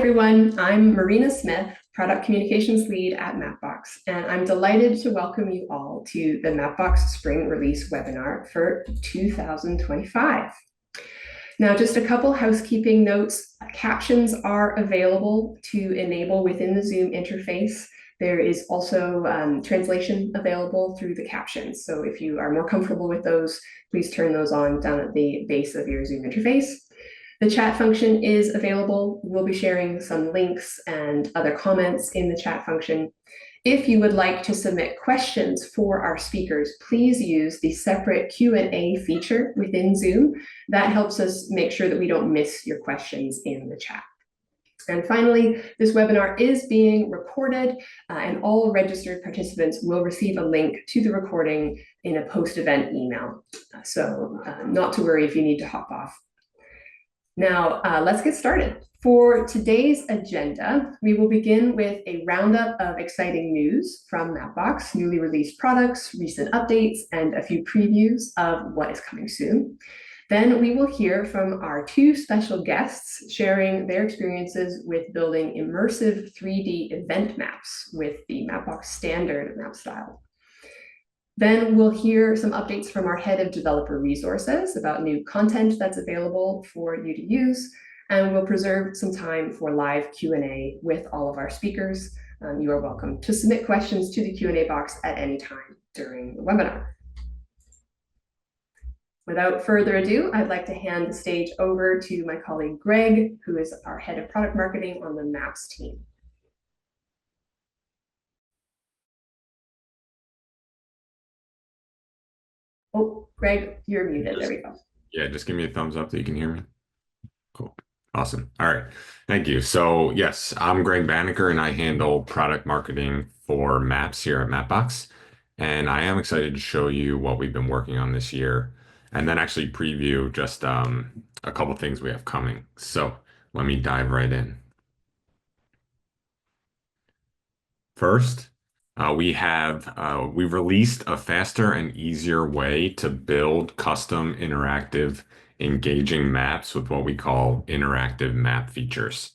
everyone, I'm Marina Smith, Product Communications Lead at Mapbox, and I'm delighted to welcome you all to the Mapbox Spring Release webinar for 2025. Now, just a couple housekeeping notes. Captions are available to enable within the Zoom interface. There is also translation available through the captions. So if you are more comfortable with those, please turn those on down at the base of your Zoom interface. The chat function is available. We'll be sharing some links and other comments in the chat function. If you would like to submit questions for our speakers, please use the separate Q&A feature within Zoom. That helps us make sure that we don't miss your questions in the chat. And finally, this webinar is being recorded, and all registered participants will receive a link to the recording in a post-event email. So not to worry if you need to hop off. Now, let's get started. For today's agenda, we will begin with a roundup of exciting news from Mapbox, newly released products, recent updates, and a few previews of what is coming soon. Then we will hear from our two special guests sharing their experiences with building immersive 3D event maps with the Mapbox standard map style. Then we'll hear some updates from our head of developer resources about new content that's available for you to use, and we'll preserve some time for live Q&A with all of our speakers. You are welcome to submit questions to the Q&A box at any time during the webinar. Without further ado, I'd like to hand the stage over to my colleague Greg, who is our head of product marketing on the Maps team. Oh, Greg, you're muted. There we go. Yeah, just give me a thumbs up that you can hear me. Cool. Awesome. All right. Thank you. So yes, I'm Greg Banneker and I handle product marketing for maps here at Mapbox. And I am excited to show you what we've been working on this year and then actually preview just a couple things we have coming. So let me dive right in. First, we've released a faster and easier way to build custom interactive engaging maps with what we call interactive map features.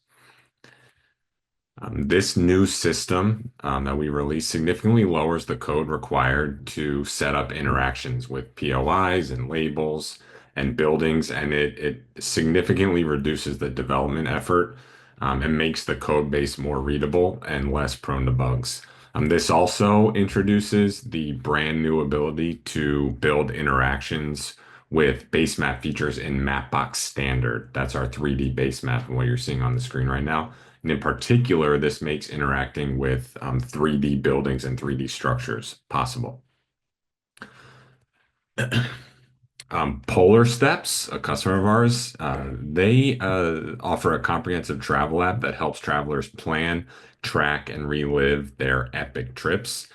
This new system that we released significantly lowers the code required to set up interactions with POIs and labels and buildings, and it significantly reduces the development effort and makes the code base more readable and less prone to bugs. This also introduces the brand new ability to build interactions with base map features in Mapbox Standard. That's our 3D base map and what you're seeing on the screen right now. And in particular, this makes interacting with 3D buildings and 3D structures possible. Polar Steps, a customer of ours, they offer a comprehensive travel app that helps travelers plan, track, and relive their epic trips.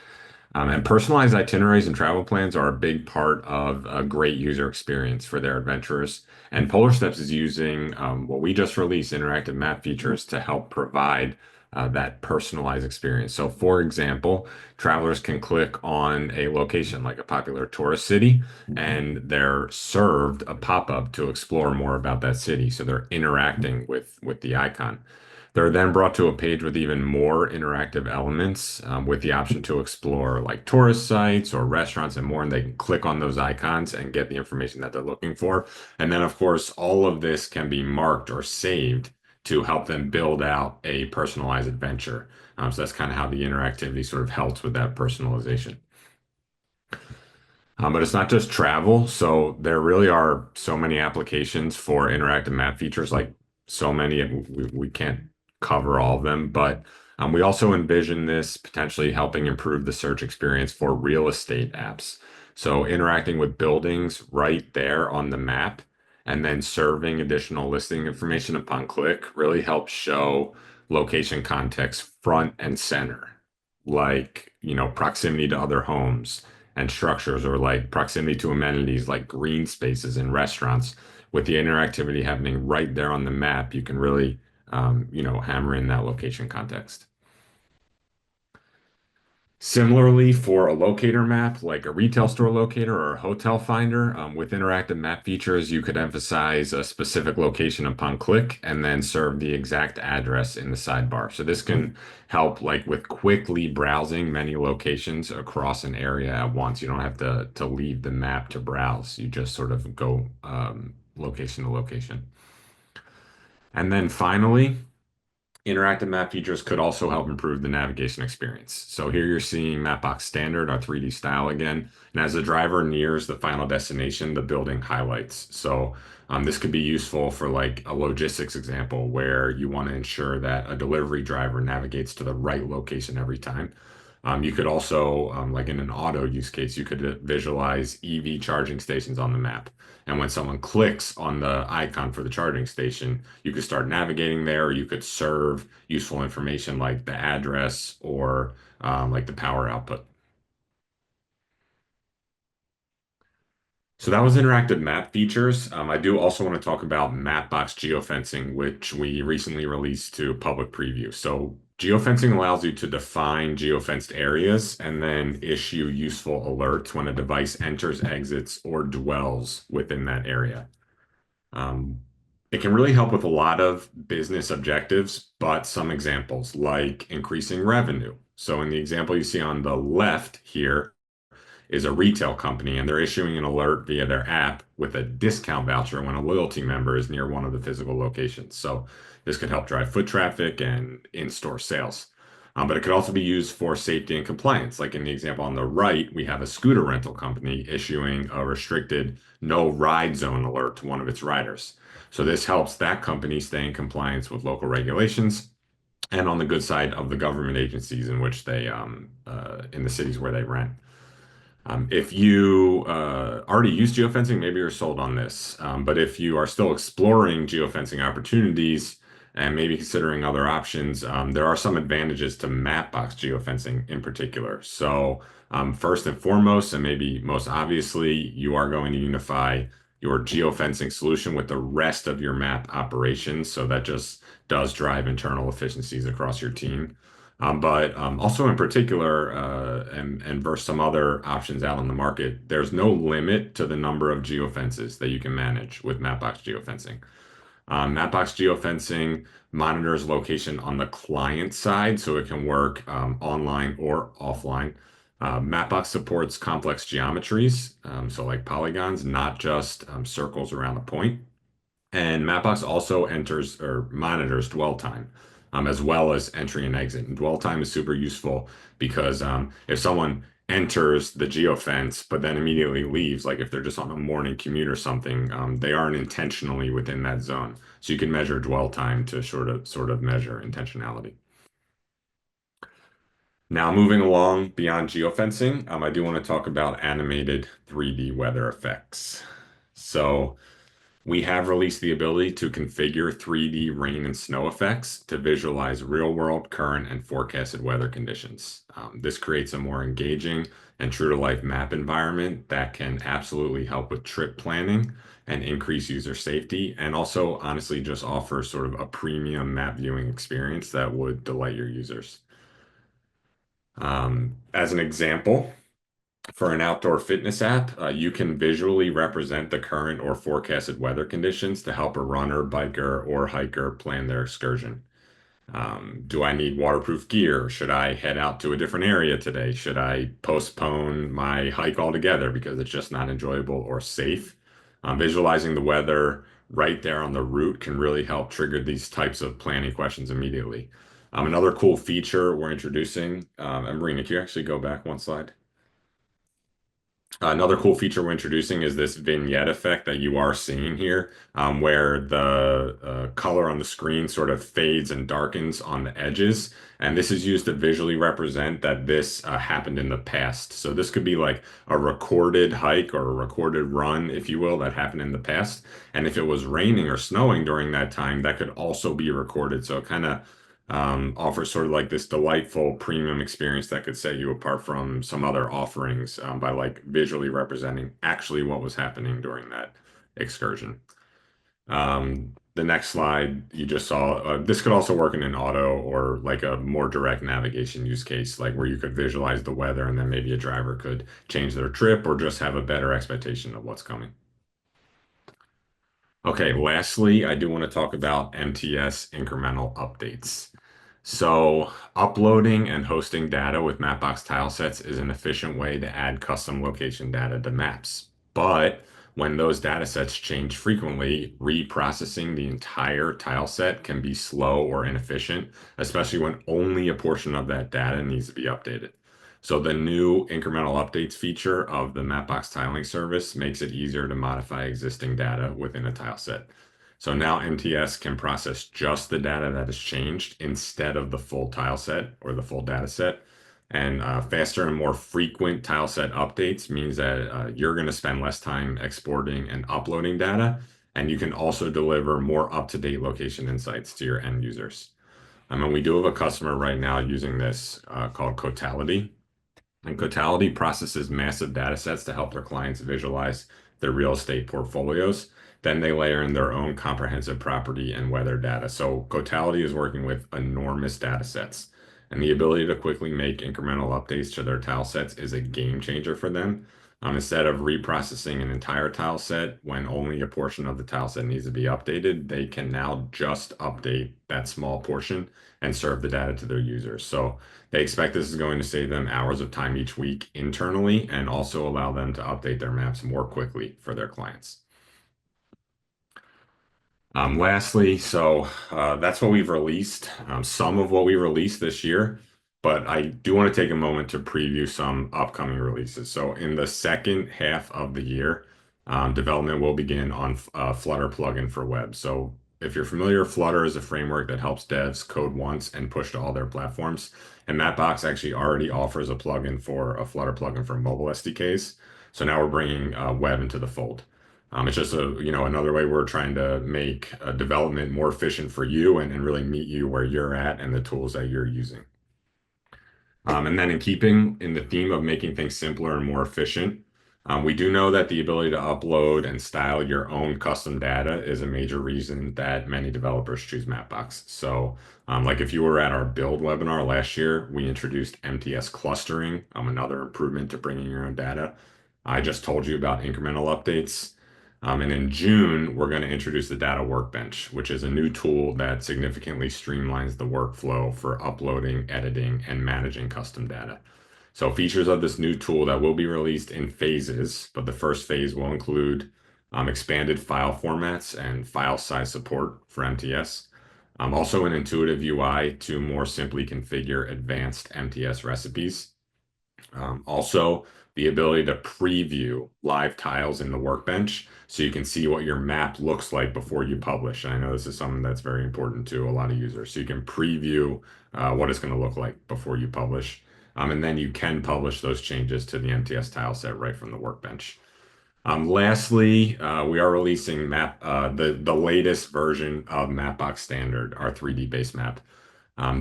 And personalized itineraries and travel plans are a big part of a great user experience for their adventurers. And Polar Steps is using what we just released, interactive map features, to help provide that personalized experience. So, for example, travelers can click on a location like a popular tourist city, and they're served a pop-up to explore more about that city. So they're interacting with the icon. They're then brought to a page with even more interactive elements with the option to explore like tourist sites or restaurants and more, and they can click on those icons and get the information that they're looking for. And then, of course, all of this can be marked or saved to help them build out a personalized adventure. So that's kind of how the interactivity sort of helps with that personalization. But it's not just travel. So there really are so many applications for interactive map features, like so many, we can't cover all of them, but we also envision this potentially helping improve the search experience for real estate apps. So interacting with buildings right there on the map and then serving additional listing information upon click really helps show location context front and center, like, proximity to other homes and structures, or like proximity to amenities like green spaces and restaurants. With the interactivity happening right there on the map, you can really hammer in that location context. Similarly, for a locator map, like a retail store locator or a hotel finder, with interactive map features, you could emphasize a specific location upon click and then serve the exact address in the sidebar. So this can help like with quickly browsing many locations across an area at once. You don't have to leave the map to browse. You just sort of go location to location. And then finally, interactive map features could also help improve the navigation experience. So here you're seeing Mapbox Standard, our 3D style again. And as the driver nears the final destination, the building highlights. So this could be useful for like a logistics example where you want to ensure that a delivery driver navigates to the right location every time. You could also, like in an auto use case, you could visualize EV charging stations on the map. And when someone clicks on the icon for the charging station, you could start navigating there, or you could serve useful information like the address or like the power output. So that was interactive map features. I do also want to talk about Mapbox geofencing, which we recently released to public preview. So geofencing allows you to define geofenced areas and then issue useful alerts when a device enters, exits, or dwells within that area. Um, it can really help with a lot of business objectives, but some examples like increasing revenue. So in the example you see on the left here, is a retail company and they're issuing an alert via their app with a discount voucher when a loyalty member is near one of the physical locations. So this could help drive foot traffic and in-store sales. But it could also be used for safety and compliance. Like in the example on the right, we have a scooter rental company issuing a restricted no ride zone alert to one of its riders. So this helps that company stay in compliance with local regulations and on the good side of the government agencies in which they in the cities where they rent. If you already use geofencing, maybe you're sold on this. But if you are still exploring geofencing opportunities and maybe considering other options, there are some advantages to Mapbox geofencing in particular. So, first and foremost, and maybe most obviously, you are going to unify your geofencing solution with the rest of your map operations. So that just does drive internal efficiencies across your team. But also in particular, and versus some other options out on the market, there's no limit to the number of geofences that you can manage with Mapbox geofencing. Mapbox geofencing monitors location on the client side, so it can work online or offline. Mapbox supports complex geometries, so like polygons, not just circles around a point. And Mapbox also enters or monitors dwell time, as well as entry and exit. And dwell time is super useful because if someone enters the geofence but then immediately leaves, like if they're just on a morning commute or something, they aren't intentionally within that zone. So you can measure dwell time to sort of measure intentionality. Now, moving along beyond geofencing, I do want to talk about animated 3D weather effects. So we have released the ability to configure 3D rain and snow effects to visualize real-world current and forecasted weather conditions. This creates a more engaging and true-to-life map environment that can absolutely help with trip planning and increase user safety, and also honestly just offer sort of a premium map viewing experience that would delight your users. As an example, for an outdoor fitness app, you can visually represent the current or forecasted weather conditions to help a runner, biker, or hiker plan their excursion. Do I need waterproof gear? Should I head out to a different area today? Should I postpone my hike altogether because it's just not enjoyable or safe? Visualizing the weather right there on the route can really help trigger these types of planning questions immediately. Another cool feature we're introducing, and Marina, can you actually go back one slide? Another cool feature we're introducing is this vignette effect that you are seeing here, where the color on the screen sort of fades and darkens on the edges. And this is used to visually represent that this happened in the past. So this could be like a recorded hike or a recorded run, if you will, that happened in the past. And if it was raining or snowing during that time, that could also be recorded. So it kind of offers sort of like this delightful premium experience that could set you apart from some other offerings by like visually representing actually what was happening during that excursion. the next slide you just saw, this could also work in an auto or like a more direct navigation use case, like where you could visualize the weather and then maybe a driver could change their trip or just have a better expectation of what's coming. Okay, lastly, I do want to talk about MTS incremental updates. So, uploading and hosting data with Mapbox tilesets is an efficient way to add custom location data to maps. But when those data sets change frequently, reprocessing the entire tileset can be slow or inefficient, especially when only a portion of that data needs to be updated. So the new incremental updates feature of the Mapbox Tiling Service makes it easier to modify existing data within a tile set. So now MTS can process just the data that has changed instead of the full tile set or the full data set. And faster and more frequent tile set updates means that you're going to spend less time exporting and uploading data, and you can also deliver more up-to-date location insights to your end users. I mean, we do have a customer right now using this called Cotality. And Cotality processes massive data sets to help their clients visualize their real estate portfolios. Then they layer in their own comprehensive property and weather data. So Cotality is working with enormous data sets. And the ability to quickly make incremental updates to their tile sets is a game changer for them. Instead of reprocessing an entire tile set when only a portion of the tile set needs to be updated, they can now just update that small portion and serve the data to their users. So they expect this is going to save them hours of time each week internally and also allow them to update their maps more quickly for their clients. Lastly, that's what we've released, some of what we released this year, but I do want to take a moment to preview some upcoming releases. So in the second half of the year, development will begin on Flutter plugin for web. So if you're familiar, Flutter is a framework that helps devs code once and push to all their platforms. And Mapbox actually already offers a plugin for a Flutter plugin for mobile SDKs. So now we're bringing web into the fold. It's just another way we're trying to make development more efficient for you and really meet you where you're at and the tools that you're using. And then in keeping in the theme of making things simpler and more efficient, we do know that the ability to upload and style your own custom data is a major reason that many developers choose Mapbox. So, like if you were at our build webinar last year, we introduced MTS clustering, another improvement to bringing your own data. I just told you about incremental updates. And in June, we're going to introduce the Data Workbench, which is a new tool that significantly streamlines the workflow for uploading, editing, and managing custom data. So features of this new tool that will be released in phases, but the first phase will include expanded file formats and file size support for MTS. Also an intuitive UI to more simply configure advanced MTS recipes. Also, the ability to preview live tiles in the workbench so you can see what your map looks like before you publish. And I know this is something that's very important to a lot of users. So you can preview what it's going to look like before you publish. And then you can publish those changes to the MTS tile set right from the workbench. Lastly, we are releasing the latest version of Mapbox Standard, our 3D base map.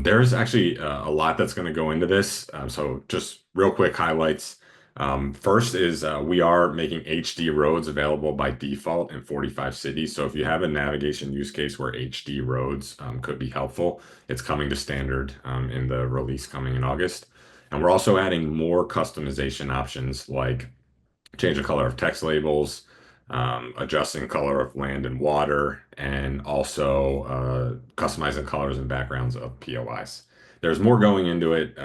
There's actually a lot that's going to go into this. So just real quick highlights. First is we are making HD roads available by default in 45 cities. So if you have a navigation use case where HD roads could be helpful, it's coming to standard in the release coming in August. And we're also adding more customization options like change the color of text labels, adjusting color of land and water, and also customizing colors and backgrounds of POIs. There's more going into it,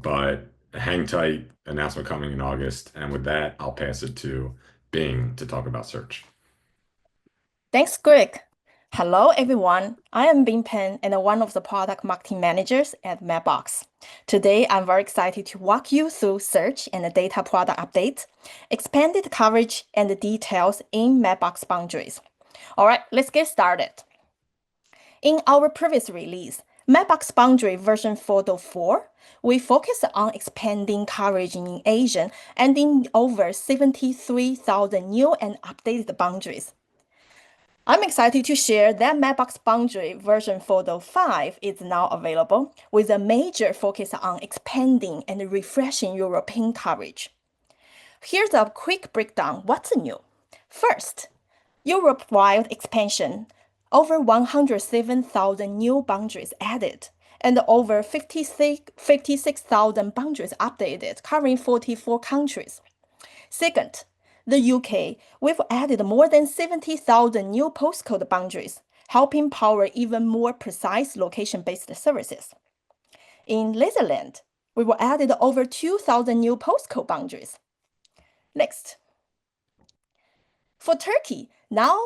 but hang tight, announcement coming in August. And with that, I'll pass it to Bing to talk about search. Thanks, Greg. Hello, everyone. I am Bing Pen and one of the product marketing managers at Mapbox. Today, I'm very excited to walk you through search and data product updates, expanded coverage, and the details in Mapbox Boundaries. All right, let's get started. In our previous release, Mapbox Boundary version 4.4, we focused on expanding coverage in Asian and in over 73,000 new and updated boundaries. I'm excited to share that Mapbox Boundary version 4.5 is now available with a major focus on expanding and refreshing European coverage. Here's a quick breakdown what's new. First, Europe-wide expansion. over 107,000 new boundaries added, and over 56,000 boundaries updated, covering 44 countries. Second, the UK, we've added more than 70,000 new postcode boundaries, helping power even more precise location-based services. In Netherlands, we were added over 2,000 new postcode boundaries. Next. For Turkey, now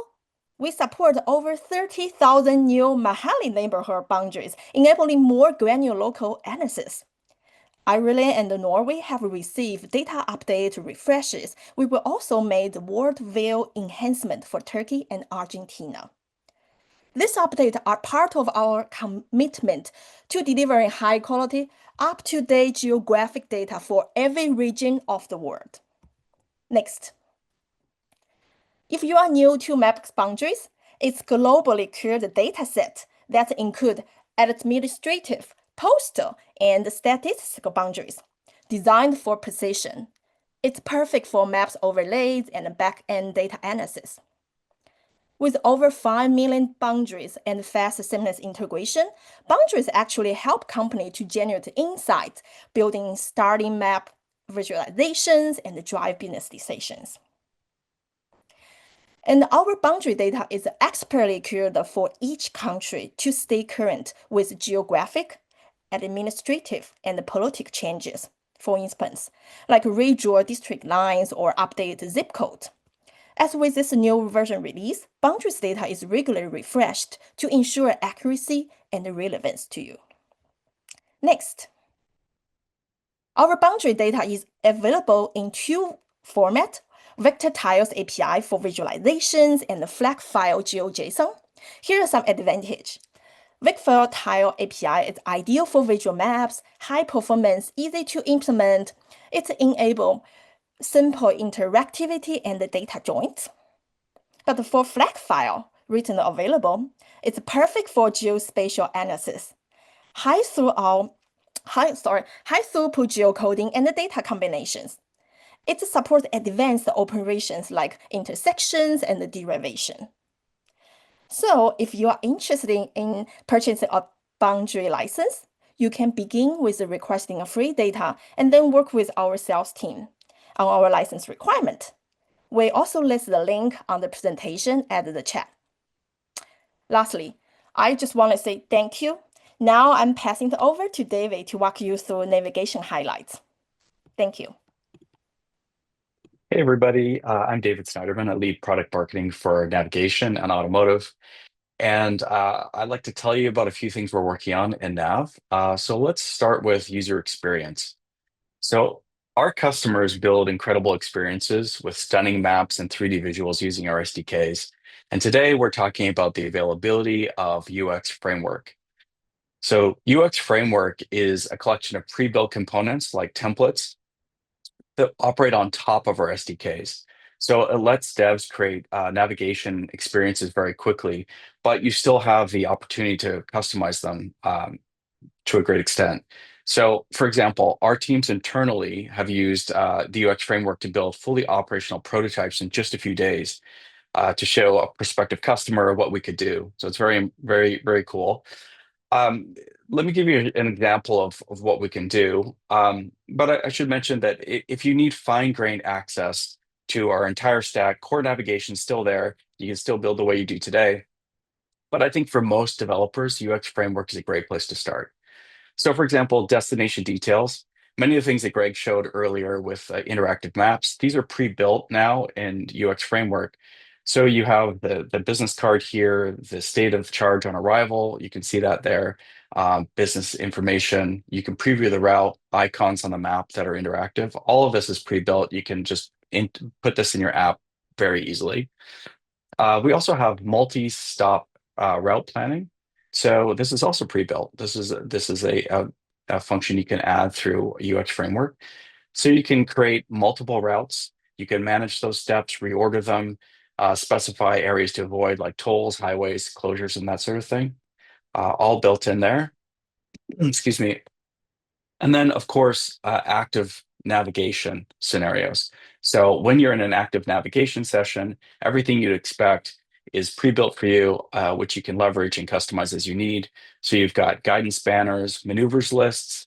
we support over 30,000 new mahalle neighborhood boundaries, enabling more granular local analysis. Ireland and Norway have received data update refreshes. We will also made world view enhancement for Turkey and Argentina. These updates are part of our commitment to delivering high quality, up-to-date geographic data for every region of the world. Next. If you are new to Mapbox Boundaries, it's globally curved dataset that include administrative, postal, and statistical boundaries, designed for precision. It's perfect for maps overlays and back-end data analysis. With over 5 million boundaries and fast seamless integration, boundaries actually help companies to generate insights, building starting map visualizations and drive business decisions. And our boundary data is expertly curated for each country to stay current with geographic, administrative, and political changes. For instance, like redraw district lines or update zip code. As with this new version release, boundaries data is regularly refreshed to ensure accuracy and relevance to you. Next, our boundary data is available in two formats: Vector Tiles API for visualizations and the flag file GeoJSON. Here are some advantages. Vector Tile API is ideal for visual maps, high performance, easy to implement. It enables simple interactivity and data joins. But for flag file, written available, it's perfect for geospatial analysis. High throughput geocoding and data combinations. It supports advanced operations like intersections and derivation. So if you are interested in purchasing a boundary license, you can begin with requesting a free data and then work with our sales team on our license requirement. We also list the link on the presentation at the chat. Lastly, I just want to say thank you. Now I'm passing it over to David to walk you through navigation highlights. Thank you. Hey everybody, I'm David Snyderman. I lead product marketing for navigation and automotive. And I'd like to tell you about a few things we're working on in Nav. So let's start with user experience. So our customers build incredible experiences with stunning maps and 3D visuals using our SDKs. And today we're talking about the availability of UX Framework. So UX Framework is a collection of pre-built components like templates that operate on top of our SDKs. So it lets devs create navigation experiences very quickly, but you still have the opportunity to customize them to a great extent. So, for example, our teams internally have used the UX framework to build fully operational prototypes in just a few days to show a prospective customer what we could do. So it's very, very, very cool. Let me give you an example of what we can do. But I should mention that if you need fine-grained access to our entire stack, core navigation is still there. You can still build the way you do today. But I think for most developers, UX Framework is a great place to start. So for example, destination details. Many of the things that Greg showed earlier with interactive maps, these are pre-built now in UX Framework. So you have the business card here, the state of charge on arrival. You can see that there. Business information. You can preview the route, icons on the map that are interactive. All of this is pre-built. You can just put this in your app very easily. We also have multi-stop route planning. So this is also pre-built. This is a function you can add through UX Framework. So you can create multiple routes. You can manage those steps, reorder them, specify areas to avoid like tolls, highways, closures, and that sort of thing. All built in there. Excuse me. And then, of course, active navigation scenarios. So when you're in an active navigation session, everything you'd expect is pre-built for you, which you can leverage and customize as you need. So you've got guidance banners, maneuvers lists,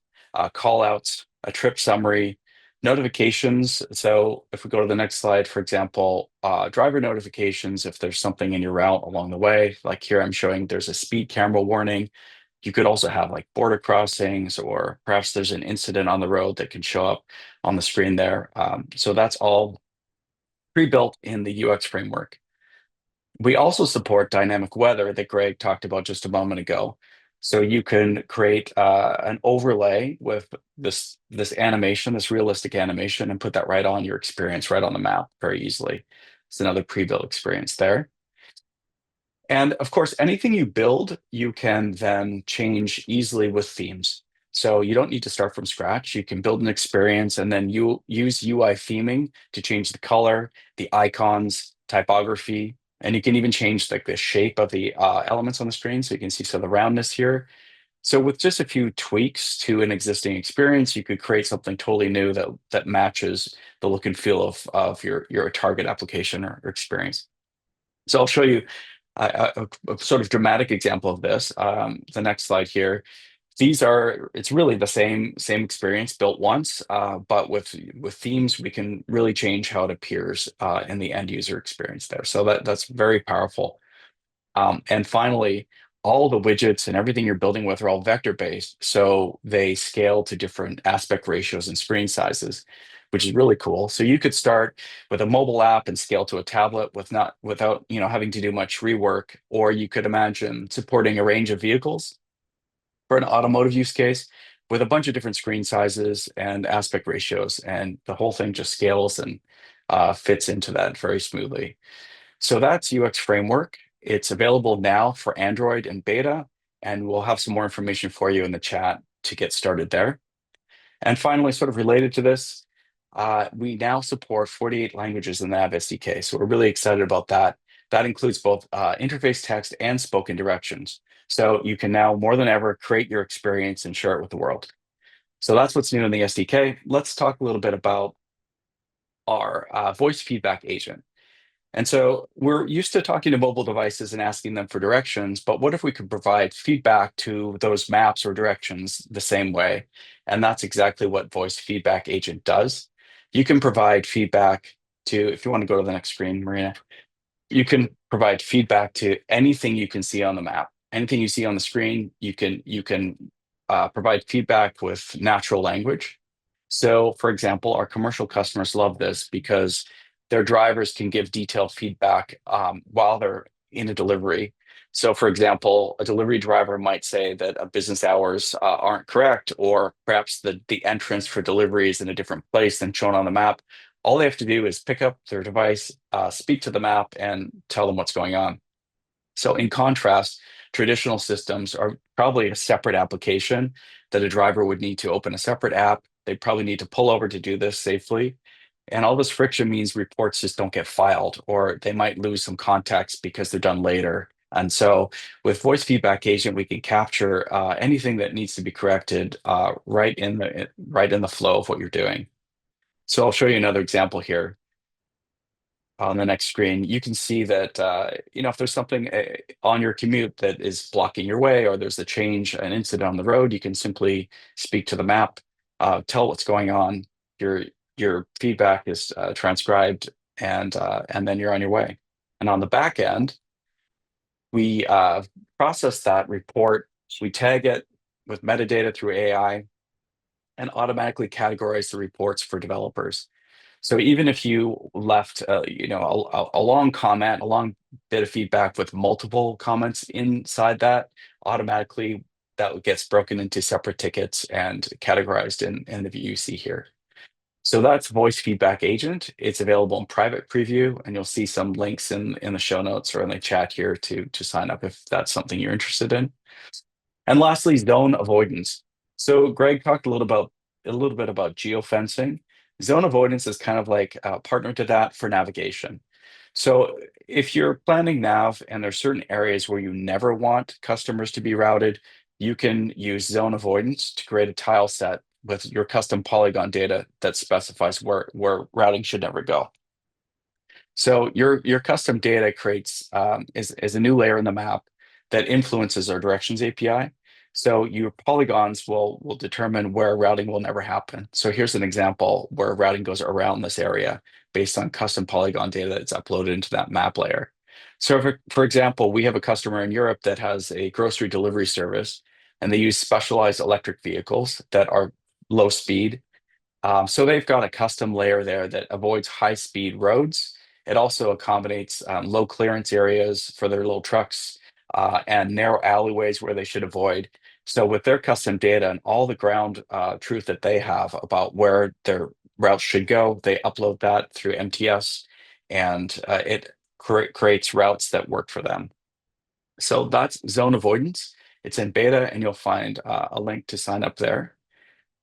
call-outs, a trip summary, notifications. So if we go to the next slide, for example, driver notifications, if there's something in your route along the way, like here I'm showing there's a speed camera warning. You could also have like border crossings, or perhaps there's an incident on the road that can show up on the screen there. So that's all pre-built in the UX framework. We also support dynamic weather that Greg talked about just a moment ago. So you can create an overlay with this animation, this realistic animation, and put that right on your experience, right on the map very easily. It's another pre-built experience there. And of course, anything you build, you can then change easily with themes. So you don't need to start from scratch. You can build an experience and then you use UI theming to change the color, the icons, typography, and you can even change like the shape of the elements on the screen. So you can see some of the roundness here. So with just a few tweaks to an existing experience, you could create something totally new that matches the look and feel of your target application or experience. So I'll show you a sort of dramatic example of this. The next slide here. It's really the same experience built once, but with themes, we can really change how it appears in the end user experience there. So that's very powerful. And finally, all the widgets and everything you're building with are all vector based, so they scale to different aspect ratios and screen sizes, which is really cool. So you could start with a mobile app and scale to a tablet without having to do much rework, or you could imagine supporting a range of vehicles for an automotive use case with a bunch of different screen sizes and aspect ratios, and the whole thing just scales and fits into that very smoothly. So that's UX Framework. It's available now for Android and beta, and we'll have some more information for you in the chat to get started there. And finally, sort of related to this, we now support 48 languages in the Nav SDK. So we're really excited about that. That includes both interface text and spoken directions. So you can now more than ever create your experience and share it with the world. So that's what's new in the SDK. Let's talk a little bit about our voice feedback agent. And so we're used to talking to mobile devices and asking them for directions, but what if we could provide feedback to those maps or directions the same way? And that's exactly what Voice Feedback Agent does. You can provide feedback to, if you want to go to the next screen, Marina, you can provide feedback to anything you can see on the map. Anything you see on the screen, you can provide feedback with natural language. So, for example, our commercial customers love this because their drivers can give detailed feedback while they're in a delivery. So, for example, a delivery driver might say that business hours aren't correct, or perhaps the entrance for delivery is in a different place than shown on the map. All they have to do is pick up their device, speak to the map, and tell them what's going on. So in contrast, traditional systems are probably a separate application that a driver would need to open a separate app. They probably need to pull over to do this safely. And all this friction means reports just don't get filed, or they might lose some context because they're done later. And so with Voice Feedback Agent, we can capture anything that needs to be corrected right in the flow of what you're doing. So I'll show you another example here on the next screen. You can see that if there's something on your commute that is blocking your way, or there's an incident on the road, you can simply speak to the map, tell what's going on. Your feedback is transcribed, and then you're on your way. And on the back end, we process that report, we tag it with metadata through AI, and automatically categorize the reports for developers. So even if you left, a long comment, a long bit of feedback with multiple comments inside that, automatically that gets broken into separate tickets and categorized in the view you see here. So that's Voice Feedback Agent. It's available in private preview, and you'll see some links in the show notes or in the chat here to sign up if that's something you're interested in. And lastly, zone avoidance. So Greg talked a little bit about geofencing. Zone avoidance is kind of like a partner to that for navigation. So if you're planning nav and there's certain areas where you never want customers to be routed, you can use zone avoidance to create a tile set with your custom polygon data that specifies where routing should never go. So your custom data creates is a new layer in the map that influences our directions API. So your polygons will determine where routing will never happen. So here's an example where routing goes around this area based on custom polygon data that's uploaded into that map layer. So for example, we have a customer in Europe that has a grocery delivery service, and they use specialized electric vehicles that are low speed. So they've got a custom layer there that avoids high-speed roads. It also accommodates low clearance areas for their little trucks and narrow alleyways where they should avoid. So with their custom data and all the ground truth that they have about where their routes should go, they upload that through MTS, and it creates routes that work for them. So that's zone avoidance. It's in beta, and you'll find a link to sign up there.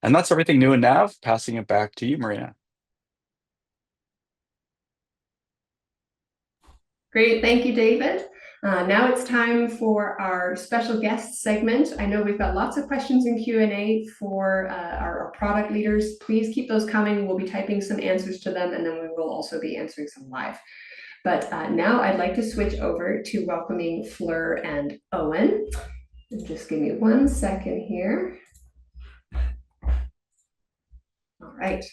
And that's everything new in Nav. Passing it back to you, Marina. Great, thank you, David. Now it's time for our special guest segment. I know we've got lots of questions in Q&A for our product leaders. Please keep those coming. We'll be typing some answers to them, and then we will also be answering some live. But now I'd like to switch over to welcoming Fleur and Owen. Just give me 1 second here. All right.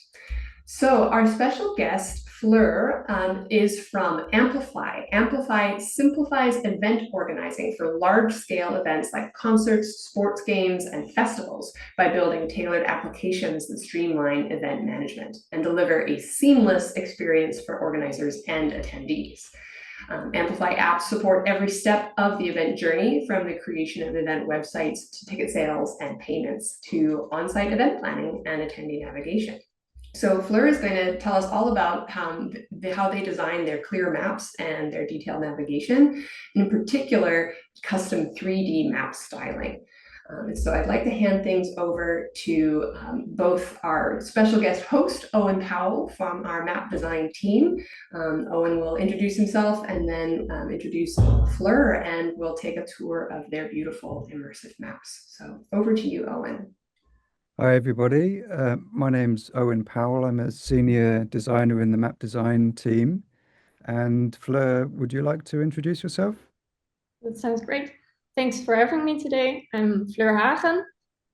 So our special guest, Fleur, is from Amplify. Amplify simplifies event organizing for large-scale events like concerts, sports games, and festivals by building tailored applications that streamline event management and deliver a seamless experience for organizers and attendees. Amplify apps support every step of the event journey, from the creation of event websites to ticket sales and payments to on-site event planning and attendee navigation. So Fleur is going to tell us all about how they design their clear maps and their detailed navigation, and in particular, custom 3D map styling. So I'd like to hand things over to both our special guest host, Owen Powell, from our map design team. Owen will introduce himself and then introduce Fleur, and we'll take a tour of their beautiful immersive maps. So over to you, Owen. Hi, everybody. My name's Owen Powell. I'm a senior designer in the map design team. And Fleur, would you like to introduce yourself? That sounds great. Thanks for having me today. I'm Fleur Hagen.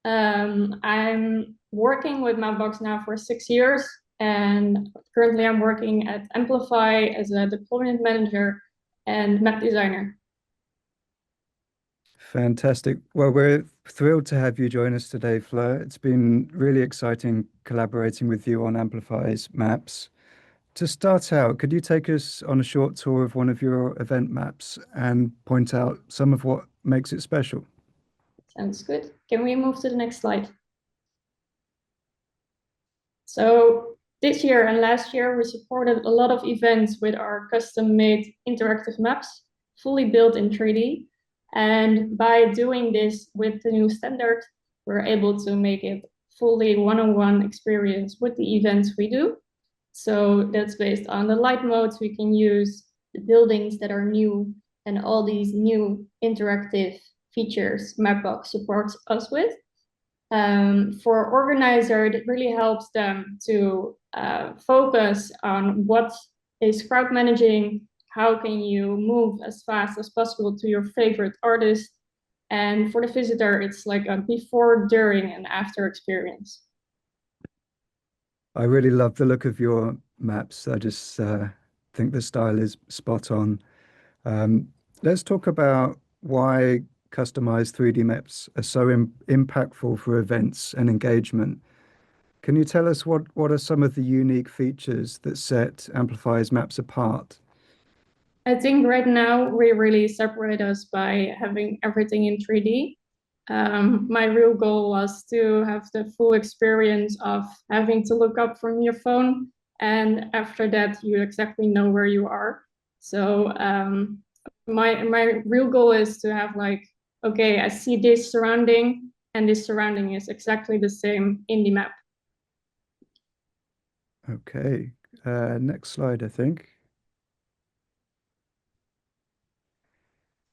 I'm working with Mapbox now for 6 years, and currently I'm working at Amplify as a deployment manager and map designer. Fantastic. Well, we're thrilled to have you join us today, Fleur. It's been really exciting collaborating with you on Amplify's maps. To start out, could you take us on a short tour of one of your event maps and point out some of what makes it special? Sounds good. Can we move to the next slide? So this year and last year, we supported a lot of events with our custom-made interactive maps, fully built in 3D. And by doing this with the new standard, we're able to make it fully one-on-one experience with the events we do. So that's based on the light modes we can use, the buildings that are new, and all these new interactive features Mapbox supports us with. For organizer, it really helps them to focus on what is crowd managing, how can you move as fast as possible to your favorite artist. And for the visitor, it's like a before, during, and after experience. I really love the look of your maps. I just think the style is spot on. Let's talk about why customized 3D maps are so impactful for events and engagement. Can you tell us what are some of the unique features that set Amplify's maps apart? I think right now we really separate us by having everything in 3D. My real goal was to have the full experience of having to look up from your phone, and after that you exactly know where you are. So my real goal is to have like, okay, I see this surrounding, and this surrounding is exactly the same in the map. Okay, next slide, I think.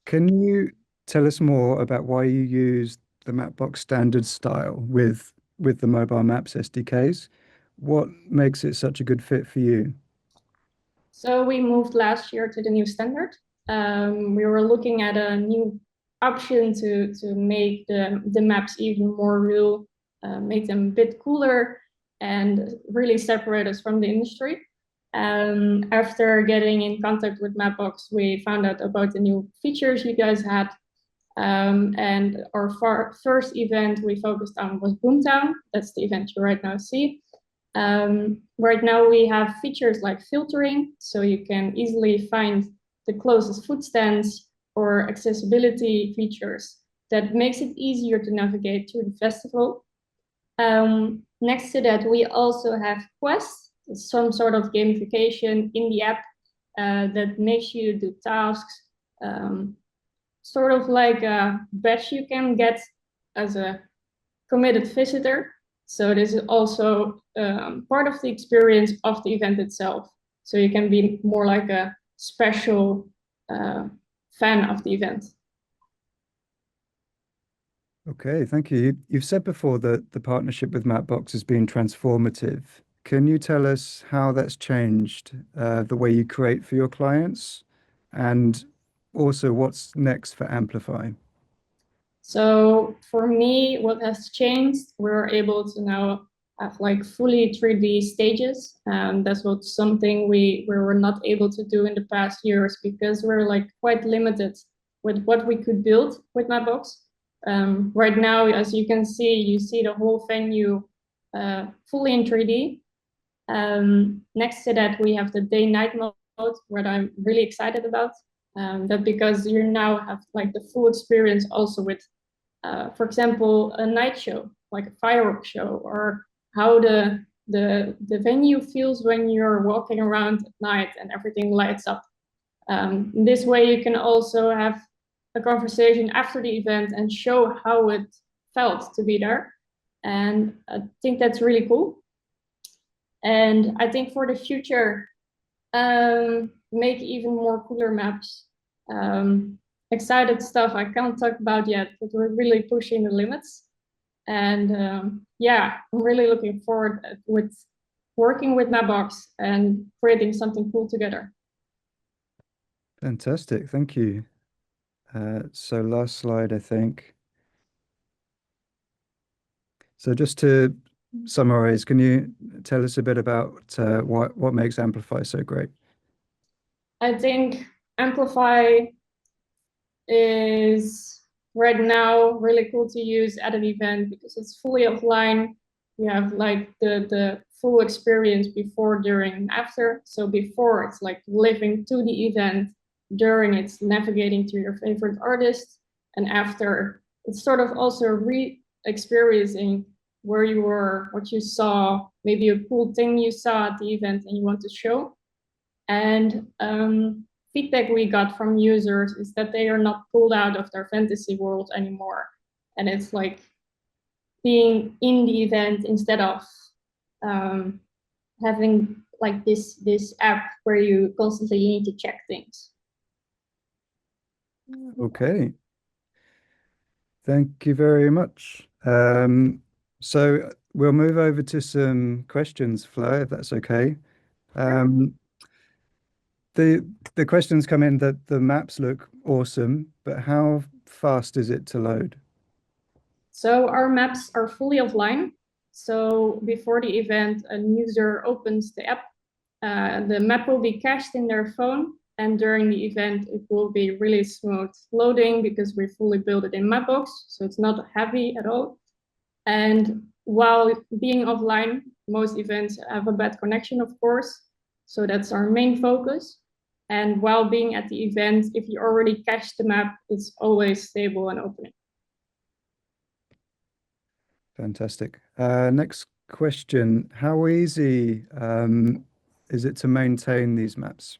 Can you tell us more about why you used the Mapbox standard style with the mobile maps SDKs? What makes it such a good fit for you? So we moved last year to the new standard. We were looking at a new option to make the maps even more real, make them a bit cooler, and really separate us from the industry. After getting in contact with Mapbox, we found out about the new features you guys had. And our first event we focused on was Boomtown. That's the event you right now see. Right now we have features like filtering, so you can easily find the closest food stands, or accessibility features that makes it easier to navigate through the festival. Next to that, we also have quests, some sort of gamification in the app that makes you do tasks, sort of like a badge you can get as a committed visitor. So this is also part of the experience of the event itself. So you can be more like a special fan of the event. Okay, thank you. You've said before that the partnership with Mapbox has been transformative. Can you tell us how that's changed the way you create for your clients, and also what's next for Amplify? So for me, what has changed, we're able to now have like fully 3D stages. That's what something we were not able to do in the past years, because we're like quite limited with what we could build with Mapbox. Right now, as you can see, you see the whole venue fully in 3D. Next to that, we have the day-night mode, what I'm really excited about. That because you now have like the full experience also with, for example, a night show, like a fireworks show, or how the venue feels when you're walking around at night and everything lights up. This way you can also have a conversation after the event and show how it felt to be there. And I think that's really cool. And I think for the future, make even more cooler maps. Excited stuff I can't talk about yet, but we're really pushing the limits. And yeah, I'm really looking forward with working with Mapbox and creating something cool together. Fantastic, thank you. So last slide, I think. So just to summarize, can you tell us a bit about what makes Amplify so great? I think Amplify is right now really cool to use at an event because it's fully offline. You have like the full experience before, during, and after. So before, it's like living to the event. During, it's navigating to your favorite artist. And after, it's sort of also re-experiencing where you were, what you saw, maybe a cool thing you saw at the event and you want to show. And feedback we got from users is that they are not pulled out of their fantasy world anymore. And it's like being in the event instead of having like this app where you constantly need to check things. Okay. Thank you very much. So we'll move over to some questions, Fleur, if that's okay. The questions come in that the maps look awesome, but how fast is it to load? So our maps are fully offline. So before the event, a user opens the app, the map will be cached in their phone, and during the event, it will be really smooth loading because we fully built it in Mapbox, so it's not heavy at all. And while being offline, most events have a bad connection, of course, so that's our main focus. And while being at the event, if you already cached the map, it's always stable and opening. Fantastic. Next question. How easy is it to maintain these maps?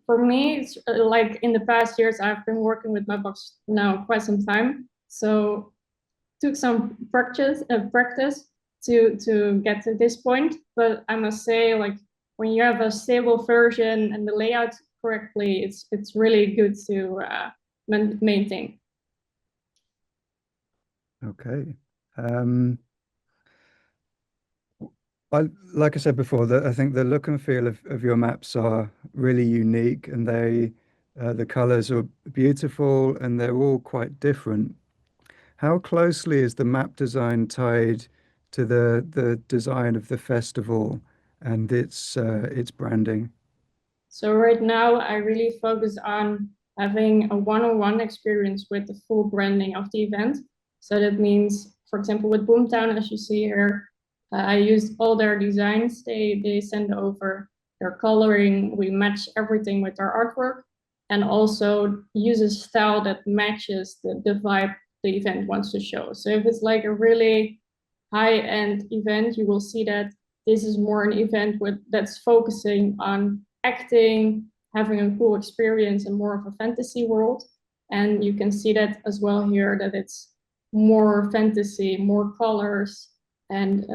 For me, it's like in the past years, I've been working with Mapbox now quite some time. So took some practice to get to this point. But I must say, like when you have a stable version and the layout correctly, it's really good to maintain. Okay. Like I said before, that I think the look and feel of your maps are really unique, and the colors are beautiful, and they're all quite different. How closely is the map design tied to the design of the festival and its branding? So right now, I really focus on having a one-on-one experience with the full branding of the event. So that means, for example, with Boomtown, as you see here, I used all their designs. They send over their coloring. We match everything with our artwork, and also use a style that matches the vibe the event wants to show. So if it's like a really high-end event, you will see that this is more an event that's focusing on acting, having a cool experience, and more of a fantasy world. And you can see that as well here, that it's more fantasy, more colors, and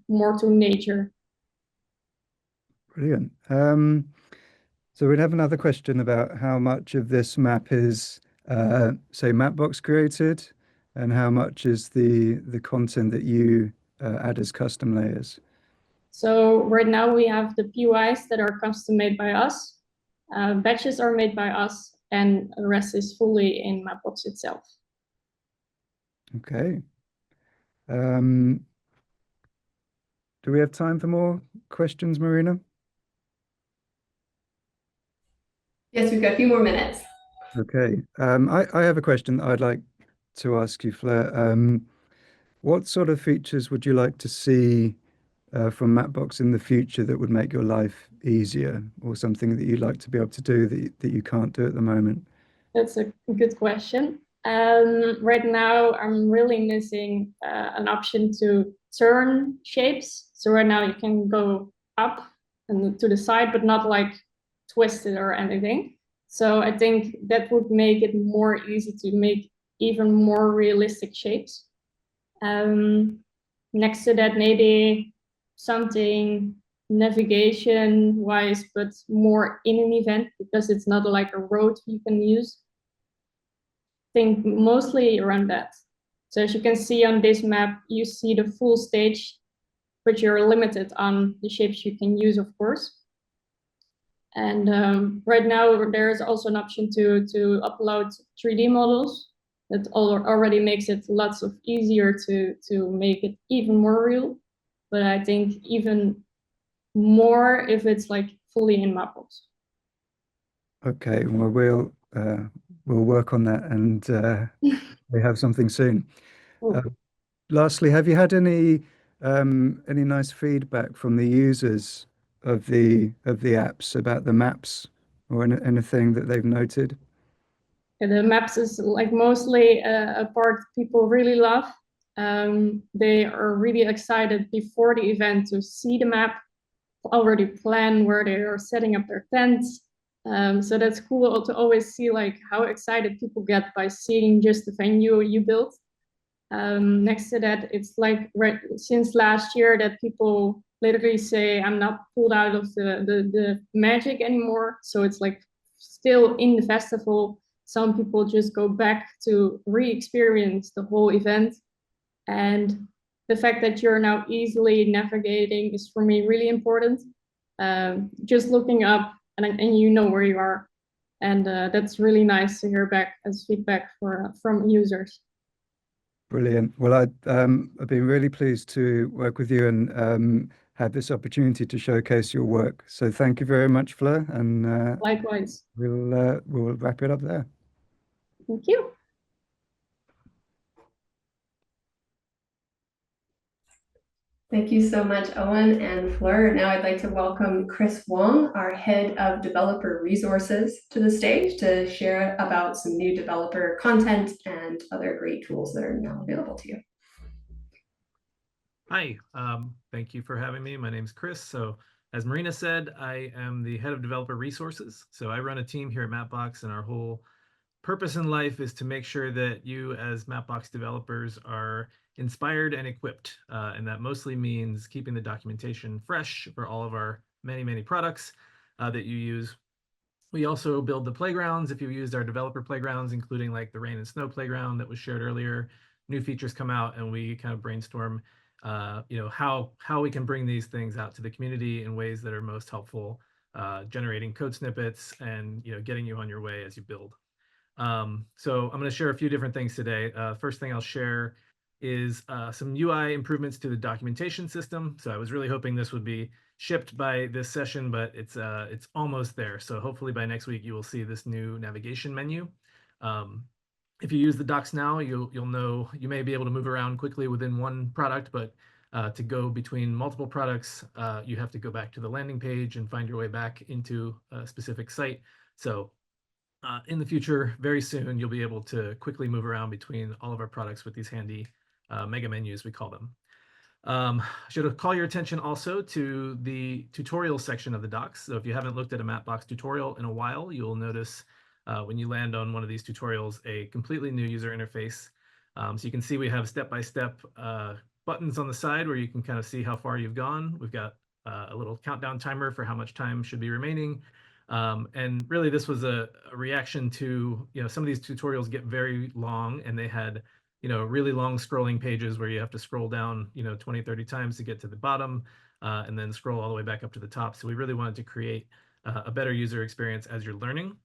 more to nature. Brilliant. So we'd have another question about how much of this map is, say, Mapbox created, and how much is the content that you add as custom layers. So right now we have the POIs that are custom made by us. Batches are made by us, and the rest is fully in Mapbox itself. Okay. Do we have time for more questions, Marina? Yes, we've got a few more minutes. Okay. I have a question that I'd like to ask you, Fleur. What sort of features would you like to see from Mapbox in the future that would make your life easier, or something that you'd like to be able to do that you can't do at the moment? That's a good question. Right now, I'm really missing an option to turn shapes. So right now you can go up and to the side, but not like twisted or anything. So I think that would make it more easy to make even more realistic shapes. Next to that, maybe something navigation wise, but more in an event, because it's not like a road you can use. Think mostly around that. So as you can see on this map, you see the full stage, but you're limited on the shapes you can use, of course. And right now there's also an option to upload 3D models. That already makes it lots of easier to make it even more real. But I think even more if it's like fully in Mapbox. Okay, well, we'll work on that, and we have something soon. Oh. Lastly, have you had any nice feedback from the users of the apps about the maps, or anything that they've noted? The maps is like mostly a part people really love. They are really excited before the event to see the map, already plan where they are setting up their tents. So that's cool to always see like how excited people get by seeing just the venue you built. Next to that, it's like since last year that people literally say, I'm not pulled out of the magic anymore. So it's like still in the festival. Some people just go back to re-experience the whole event. And the fact that you're now easily navigating is for me really important. Just looking up and you know where you are. And that's really nice to hear back as feedback from users. Brilliant. Well, I've been really pleased to work with you and have this opportunity to showcase your work. So thank you very much, Fleur, and Likewise. we'll wrap it up there. Thank you. Thank you so much, Owen and Fleur. Now I'd like to welcome Chris Wong, our head of developer resources, to the stage to share about some new developer content and other great tools that are now available to you. Hi, thank you for having me. My name is Chris. So as Marina said, I am the head of developer resources. So I run a team here at Mapbox, and our whole purpose in life is to make sure that you as Mapbox developers are inspired and equipped. And that mostly means keeping the documentation fresh for all of our many products that you use. We also build the playgrounds. If you used our developer playgrounds, including like the rain and snow playground that was shared earlier, new features come out and we kind of brainstorm how we can bring these things out to the community in ways that are most helpful, generating code snippets and getting you on your way as you build. So I'm going to share a few different things today. First thing I'll share is some UI improvements to the documentation system. So I was really hoping this would be shipped by this session, but it's almost there. So hopefully by next week you will see this new navigation menu. If you use the docs now, you'll know you may be able to move around quickly within one product, but to go between multiple products, you have to go back to the landing page and find your way back into a specific site. So in the future, very soon, you'll be able to quickly move around between all of our products with these handy mega menus, we call them. I should call your attention also to the tutorial section of the docs. So if you haven't looked at a Mapbox tutorial in a while, you'll notice when you land on one of these tutorials, a completely new user interface. So you can see we have step-by-step buttons on the side where you can kind of see how far you've gone. We've got a little countdown timer for how much time should be remaining. And really, this was a reaction to, some of these tutorials get very long and they had, really long scrolling pages where you have to scroll down, 20, 30 times to get to the bottom and then scroll all the way back up to the top. So we really wanted to create a better user experience as you're learning.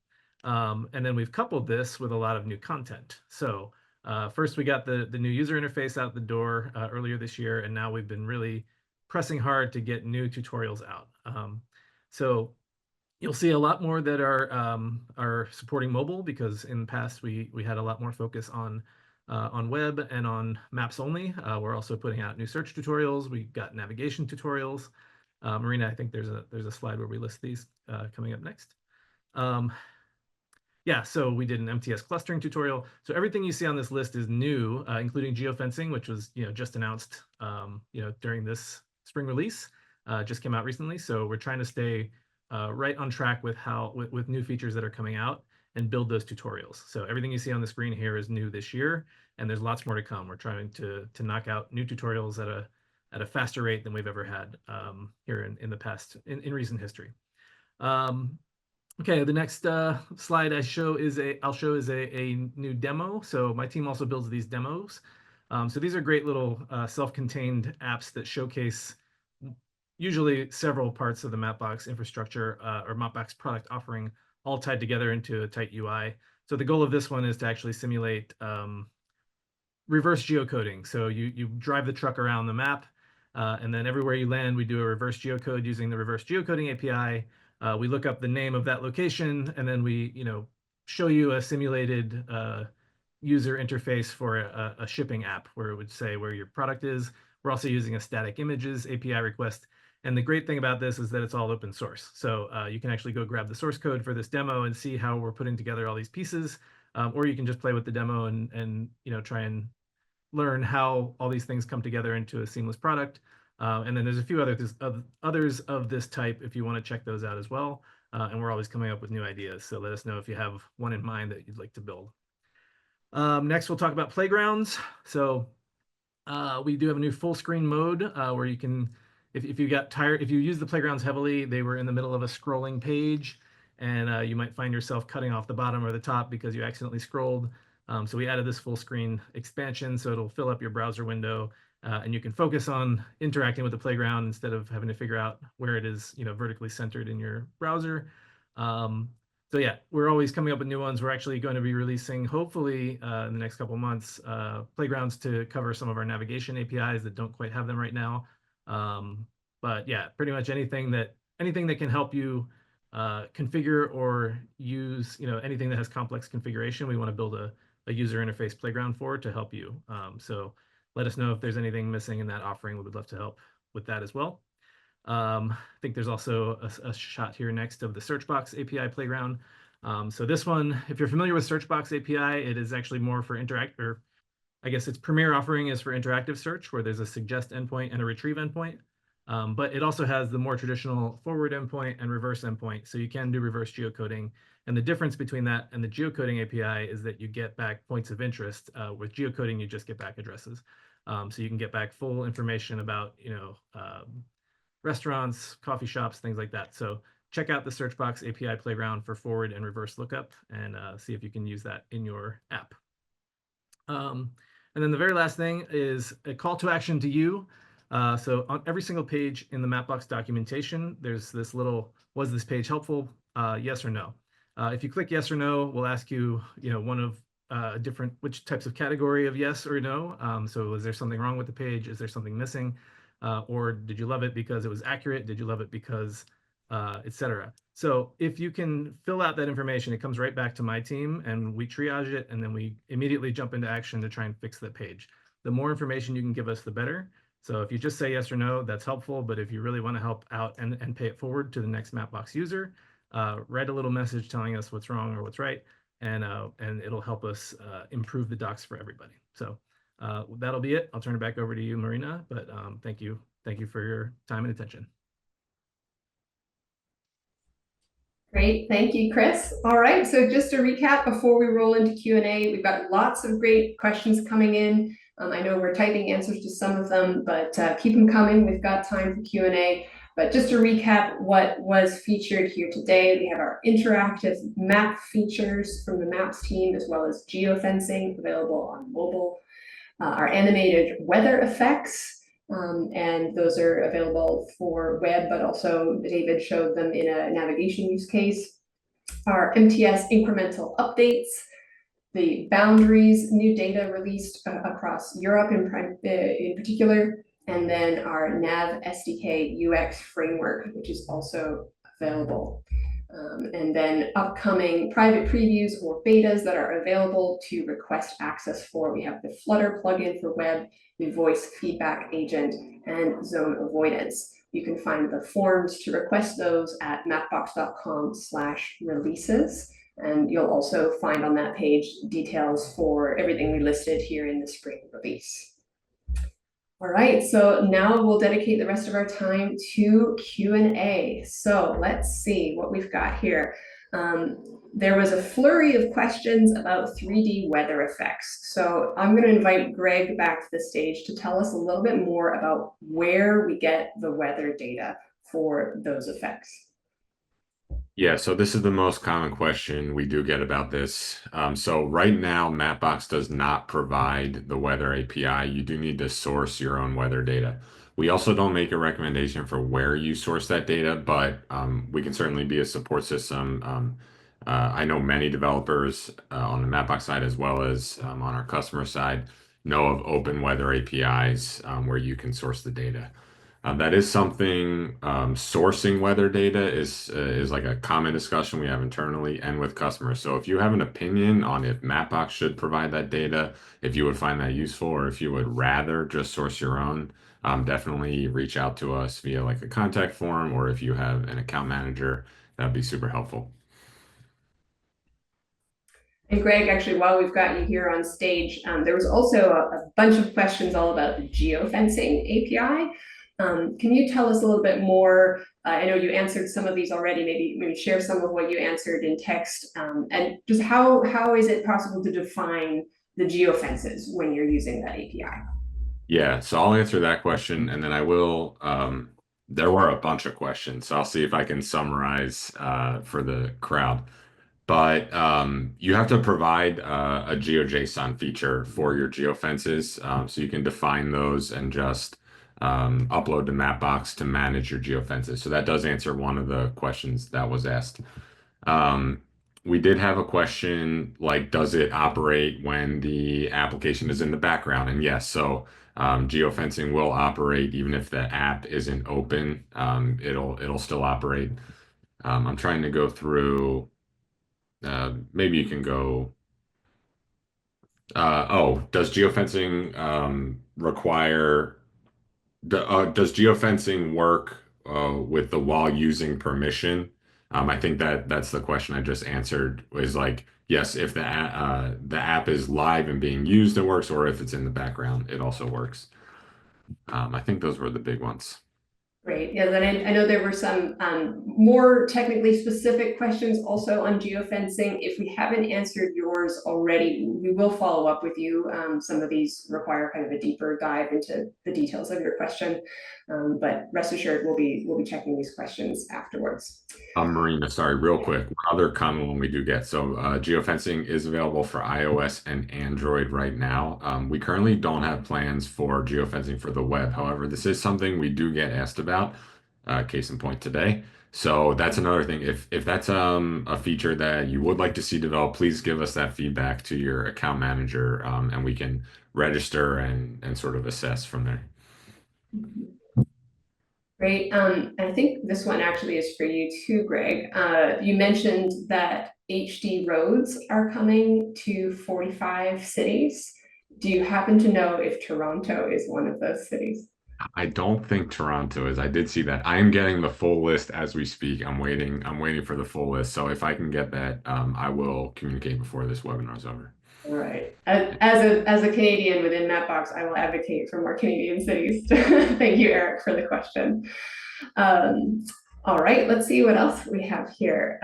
And then we've coupled this with a lot of new content. So first we got the new user interface out the door earlier this year, and now we've been really pressing hard to get new tutorials out. So you'll see a lot more that are supporting mobile, because in the past we had a lot more focus on web and on maps only. We're also putting out new search tutorials. We've got navigation tutorials. Marina, I think there's a slide where we list these coming up next. Yeah, so we did an MTS clustering tutorial. So everything you see on this list is new, including geofencing, which was just announced during this spring release. Just came out recently. So we're trying to stay right on track with with new features that are coming out and build those tutorials. So everything you see on the screen here is new this year, and there's lots more to come. We're trying to knock out new tutorials at a faster rate than we've ever had here in the past, in recent history. Okay, the next slide I'll show is a new demo. So my team also builds these demos. So these are great little self-contained apps that showcase usually several parts of the Mapbox infrastructure or Mapbox product offering, all tied together into a tight UI. So the goal of this one is to actually simulate reverse geocoding. So you drive the truck around the map, and then everywhere you land, we do a reverse geocode using the reverse geocoding API. We look up the name of that location, and then we show you a simulated user interface for a shipping app where it would say where your product is. We're also using a static images API request. And the great thing about this is that it's all open source. So you can actually go grab the source code for this demo and see how we're putting together all these pieces. Or you can just play with the demo and try and learn how all these things come together into a seamless product. And then there's a few others of this type if you want to check those out as well. And we're always coming up with new ideas. So let us know if you have one in mind that you'd like to build. Next, we'll talk about playgrounds. So we do have a new full screen mode where you can, if you got tired, if you use the playgrounds heavily, they were in the middle of a scrolling page, and you might find yourself cutting off the bottom or the top because you accidentally scrolled. So we added this full screen expansion, so it'll fill up your browser window, and you can focus on interacting with the playground instead of having to figure out where it is, vertically centered in your browser. So yeah, we're always coming up with new ones. We're actually going to be releasing, hopefully in the next couple of months, playgrounds to cover some of our navigation APIs that don't quite have them right now. But yeah, pretty much anything that can help you configure or use, anything that has complex configuration, we want to build a user interface playground for to help you. So let us know if there's anything missing in that offering. We would love to help with that as well. I think there's also a shot here next of the Searchbox API playground. So this one, if you're familiar with Searchbox API, it is actually more for I guess its premier offering is for interactive search, where there's a suggest endpoint and a retrieve endpoint. But it also has the more traditional forward endpoint and reverse endpoint. So you can do reverse geocoding. And the difference between that and the geocoding API is that you get back points of interest. With geocoding, you just get back addresses. So you can get back full information about, restaurants, coffee shops, things like that. So check out the Searchbox API playground for forward and reverse lookup, and see if you can use that in your app. And then the very last thing is a call to action to you. So on every single page in the Mapbox documentation, there's this little, was this page helpful? Yes or no. If you click yes or no, we'll ask you, one of different, which types of category of yes or no. So is there something wrong with the page? Is there something missing? Or did you love it because it was accurate? Did you love it because, etc. So if you can fill out that information, it comes right back to my team and we triage it and then we immediately jump into action to try and fix that page. The more information you can give us, the better. So if you just say yes or no, that's helpful. But if you really want to help out and pay it forward to the next Mapbox user, write a little message telling us what's wrong or what's right, and it'll help us improve the docs for everybody. So that'll be it. I'll turn it back over to you, Marina. But thank you for your time and attention. Great, thank you, Chris. All right, so just to recap before we roll into Q&A, we've got lots of great questions coming in. I know we're typing answers to some of them, but keep them coming. We've got time for Q&A. But just to recap what was featured here today, we have our interactive map features from the Maps team, as well as geofencing available on mobile, our animated weather effects, and those are available for web, but also David showed them in a navigation use case. Our MTS incremental updates, the boundaries, new data released across Europe in particular, and then our Nav SDK UX framework, which is also available. And then upcoming private previews or betas that are available to request access for. We have the Flutter plugin for web, the voice feedback agent, and zone avoidance. You can find the forms to request those at mapbox.com/releases. And you'll also find on that page details for everything we listed here in the spring release. All right, so now we'll dedicate the rest of our time to Q&A. So let's see what we've got here. There was a flurry of questions about 3D weather effects. So I'm going to invite Greg back to the stage to tell us a little bit more about where we get the weather data for those effects. Yeah, so this is the most common question we do get about this. So right now, Mapbox does not provide the weather API. You do need to source your own weather data. We also don't make a recommendation for where you source that data, but we can certainly be a support system. I know many developers on the Mapbox side as well as on our customer side know of open weather APIs where you can source the data. That is something, sourcing weather data is like a common discussion we have internally and with customers. So if you have an opinion on if Mapbox should provide that data, if you would find that useful, or if you would rather just source your own, definitely reach out to us via like a contact form, or if you have an account manager, that'd be super helpful. And Greg, actually, while we've got you here on stage, there was also a bunch of questions all about the geofencing API. Can you tell us a little bit more? I know you answered some of these already. Maybe share some of what you answered in text, and just how is it possible to define the geofences when you're using that API? Yeah, so I'll answer that question, and then I will. There were a bunch of questions, so I'll see if I can summarize for the crowd. But you have to provide a GeoJSON feature for your geofences, so you can define those and just upload to Mapbox to manage your geofences. So that does answer one of the questions that was asked. We did have a question like, does it operate when the application is in the background? And yes, so geofencing will operate even if the app isn't open. It'll still operate. I'm trying to go through. Maybe you can go. Does geofencing require? Does geofencing work with the while using permission? I think that's the question I just answered. Is like, yes, if the app is live and being used, it works, or if it's in the background, it also works. I think those were the big ones. Great. Yeah, then I know there were some more technically specific questions also on geofencing. If we haven't answered yours already, we will follow up with you. Some of these require kind of a deeper dive into the details of your question, but rest assured, we'll be checking these questions afterwards. Marina, sorry, real quick. One other common one we do get. So geofencing is available for iOS and Android right now. We currently don't have plans for geofencing for the web. However, this is something we do get asked about, case in point today. So that's another thing. If that's a feature that you would like to see developed, please give us that feedback to your account manager, and we can register and sort of assess from there. Great. I think this one actually is for you too, Greg. You mentioned that HD roads are coming to 45 cities. Do you happen to know if Toronto is one of those cities? I don't think Toronto is. I did see that. I am getting the full list as we speak. I'm waiting for the full list. So if I can get that, I will communicate before this webinar is over. All right. As a Canadian within Mapbox, I will advocate for more Canadian cities. Thank you, Eric, for the question. All right, let's see what else we have here.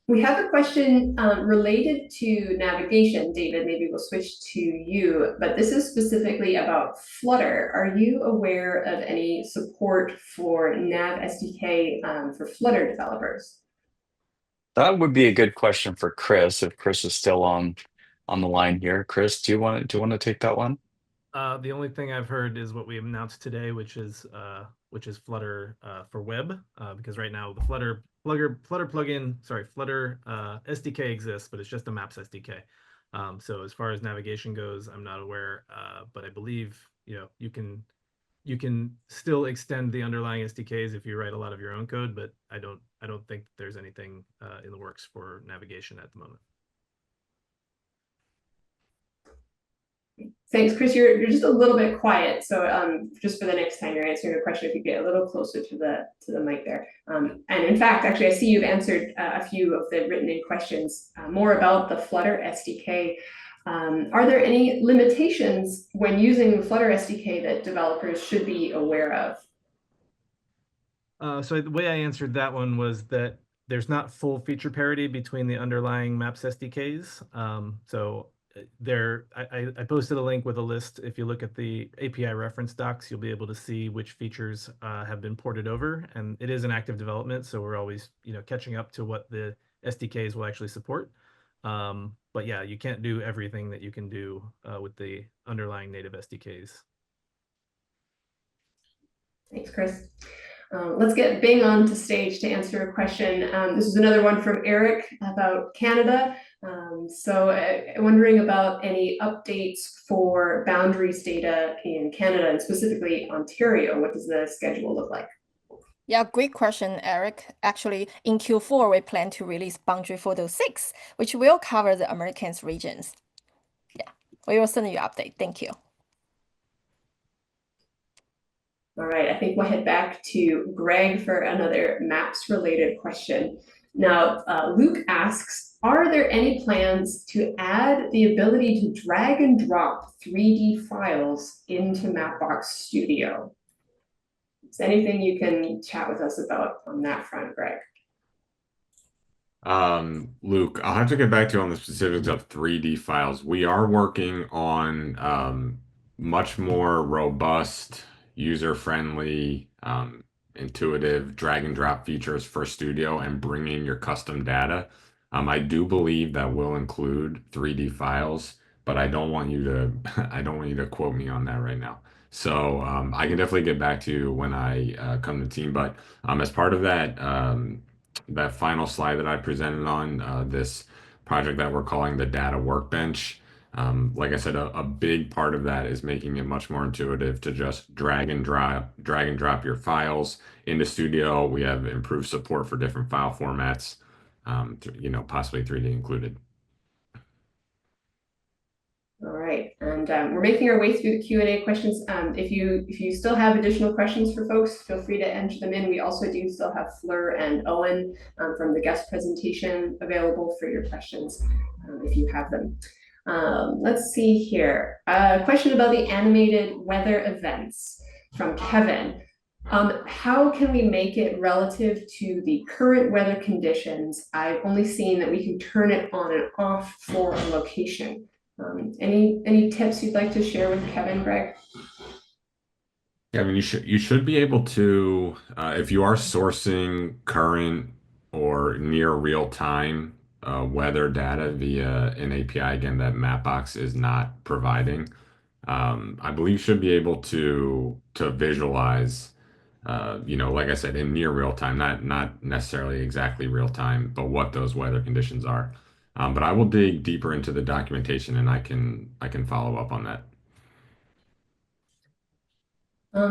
We have a question related to navigation. David, maybe we'll switch to you, but this is specifically about Flutter. Are you aware of any support for Nav SDK for Flutter developers? That would be a good question for Chris, if Chris is still on the line here. Chris, do you want to take that one? The only thing I've heard is what we announced today, which is Flutter for web, because right now the Flutter SDK exists, but it's just a Maps SDK. So as far as navigation goes, I'm not aware, but I believe you can still extend the underlying SDKs if you write a lot of your own code, but I don't think there's anything in the works for navigation at the moment. Thanks, Chris. You're just a little bit quiet, so just for the next time you're answering a question, if you get a little closer to the mic there. And in fact, actually, I see you've answered a few of the written-in questions more about the Flutter SDK. Are there any limitations when using the Flutter SDK that developers should be aware of? So the way I answered that one was that there's not full feature parity between the underlying Maps SDKs. I posted a link with a list. If you look at the API reference docs, you'll be able to see which features have been ported over, and it is an active development, so we're always catching up to what the SDKs will actually support. But yeah, you can't do everything that you can do with the underlying native SDKs. Thanks, Chris. Let's get Bing on to stage to answer a question. This is another one from Eric about Canada. Wondering about any updates for boundaries data in Canada and specifically Ontario. What does the schedule look like? Yeah, great question, Eric. Actually, in Q4, we plan to release Boundary Photo 6, which will cover the Americas regions. Yeah, we will send you an update. Thank you. All right, I think we'll head back to Greg for another maps related question. Now, Luke asks, are there any plans to add the ability to drag and drop 3D files into Mapbox Studio? Is there anything you can chat with us about on that front, Greg? Luke, I'll have to get back to you on the specifics of 3D files. We are working on much more robust, user-friendly, intuitive drag and drop features for Studio and bringing your custom data. I do believe that will include 3D files, but I don't want you to quote me on that right now. So I can definitely get back to you when I come to the team. But as part of that final slide that I presented on this project that we're calling the Data Workbench, like I said, a big part of that is making it much more intuitive to just drag and drop your files into Studio. We have improved support for different file formats, possibly 3D included. All right, and we're making our way through the Q&A questions. If you still have additional questions for folks, feel free to enter them in. We also do still have Fleur and Owen from the guest presentation available for your questions if you have them. Let's see here. A question about the animated weather events from Kevin. How can we make it relative to the current weather conditions? I've only seen that we can turn it on and off for a location. Any tips you'd like to share with Kevin, Greg? Yeah, I mean, you should be able to, if you are sourcing current or near real time weather data via an API, again, that Mapbox is not providing. I believe you should be able to visualize, like I said, in near real time, not necessarily exactly real time, but what those weather conditions are. But I will dig deeper into the documentation and I can follow up on that.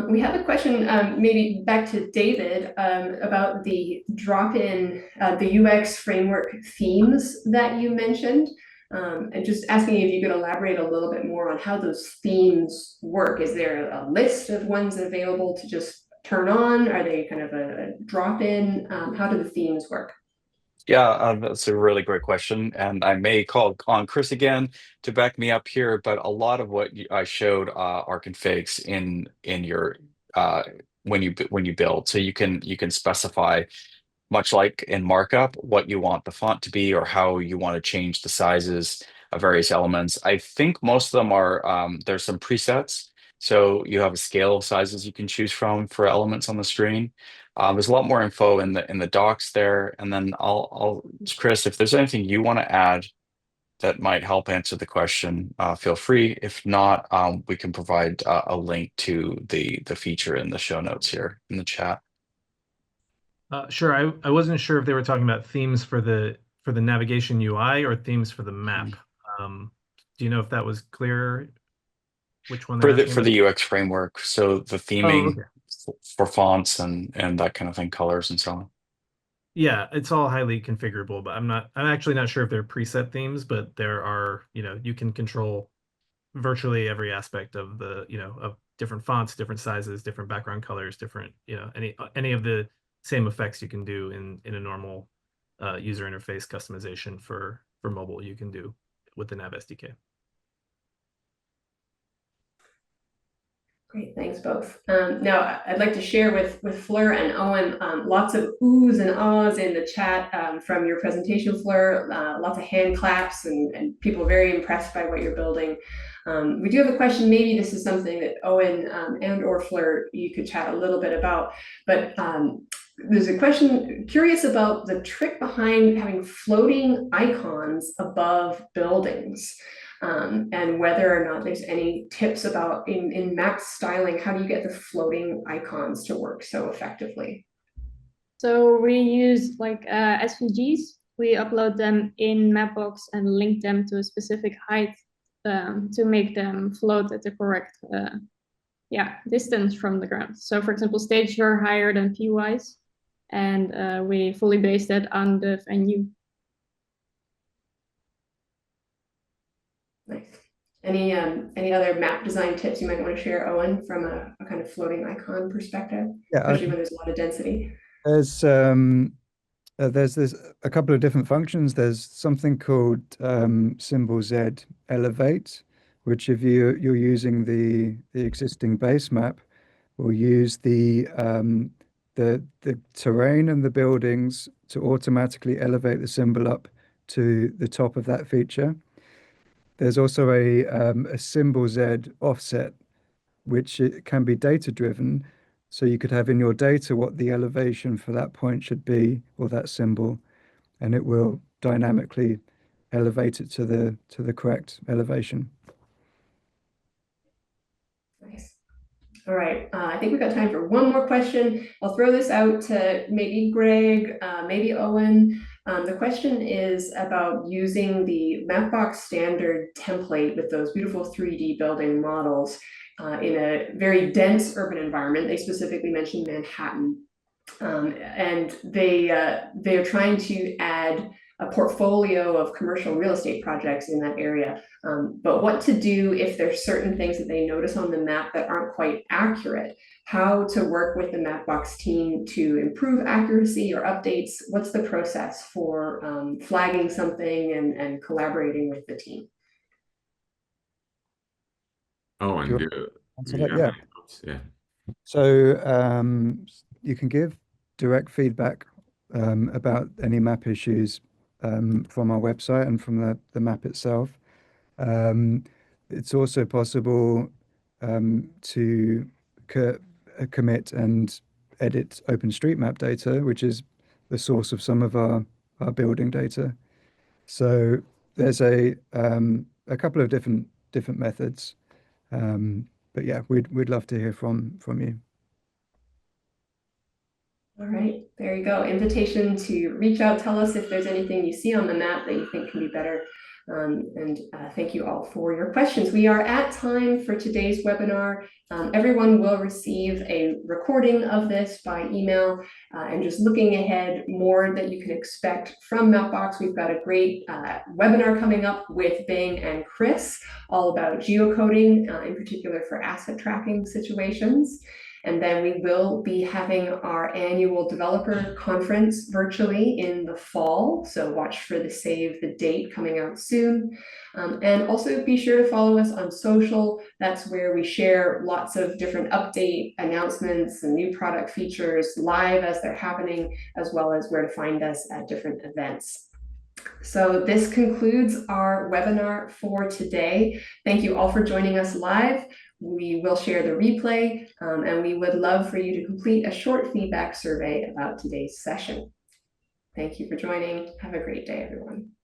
We have a question, maybe back to David, about the drop-in, the UX framework themes that you mentioned. And just asking if you could elaborate a little bit more on how those themes work. Is there a list of ones available to just turn on? Are they kind of a drop-in? How do the themes work? Yeah, that's a really great question, and I may call on Chris again to back me up here. But a lot of what I showed are configs in your when you build, so you can specify, much like in markup, what you want the font to be or how you want to change the sizes of various elements. I think most of them are there's some presets, so you have a scale of sizes you can choose from for elements on the screen. There's a lot more info in the docs there, and then I'll Chris, if there's anything you want to add that might help answer the question, feel free. If not, we can provide a link to the feature in the show notes here in the chat. Sure. I wasn't sure if they were talking about themes for the navigation UI or themes for the map. Do you know if that was clear? Which one For they're asking for about? the UX framework, so the Oh, theming okay. for fonts and that kind of thing, colors and so on. Yeah, it's all highly configurable, but I'm actually not sure if they're preset themes, but there are, you can control virtually every aspect of of different fonts, different sizes, different background colors, different, any of the same effects you can do in a normal user interface customization for mobile, you can do with the Nav SDK. Great, thanks both. Now, I'd like to share with Fleur and Owen lots of oohs and ahs in the chat from your presentation, Fleur. Lots of hand claps and people very impressed by what you're building. We do have a question. Maybe this is something that Owen and or Fleur, you could chat a little bit about. But there's a question curious about the trick behind having floating icons above buildings. And whether or not there's any tips about in map styling, how do you get the floating icons to work so effectively? So we use like SVGs. We upload them in Mapbox and link them to a specific height to make them float at the correct distance from the ground. So for example, stage are higher than PYs, and we fully base that on the venue. Nice. Any other map design tips you might want to share, Owen, from a kind of floating icon perspective, Yeah, especially when there's a lot of density? there's a couple of different functions. There's something called symbol Z elevate, which if you're using the existing base map, will use the terrain and the buildings to automatically elevate the symbol up to the top of that feature. There's also a symbol Z offset, which it can be data driven. So you could have in your data what the elevation for that point should be, or that symbol, and it will dynamically elevate it to the correct elevation. Nice. All right, I think we've got time for one more question. I'll throw this out to maybe Greg, maybe Owen. The question is about using the Mapbox standard template with those beautiful 3D building models in a very dense urban environment. They specifically mentioned Manhattan. And they're trying to add a portfolio of commercial real estate projects in that area. But what to do if there's certain things that they notice on the map that aren't quite accurate, how to work with the Mapbox team to improve accuracy or updates. What's the process for flagging something and collaborating with the team? Oh, and Sure. do Answer you that, have yeah. any thoughts? Yeah. So you can give direct feedback about any map issues from our website and from the map itself. It's also possible to commit and edit OpenStreetMap data, which is the source of some of our building data. So there's a couple of different methods. But yeah, we'd love to hear from you. All right, there you go. Invitation to reach out, tell us if there's anything you see on the map that you think can be better. And thank you all for your questions. We are at time for today's webinar. Everyone will receive a recording of this by email. And just looking ahead, more that you can expect from Mapbox. We've got a great webinar coming up with Bing and Chris, all about geocoding, in particular for asset tracking situations. And then we will be having our annual developer conference virtually in the fall. So watch for the save the date coming out soon. And also be sure to follow us on social. That's where we share lots of different update announcements and new product features live as they're happening, as well as where to find us at different events. So this concludes our webinar for today. Thank you all for joining us live. We will share the replay, and we would love for you to complete a short feedback survey about today's session. Thank you for joining. Have a great day, everyone.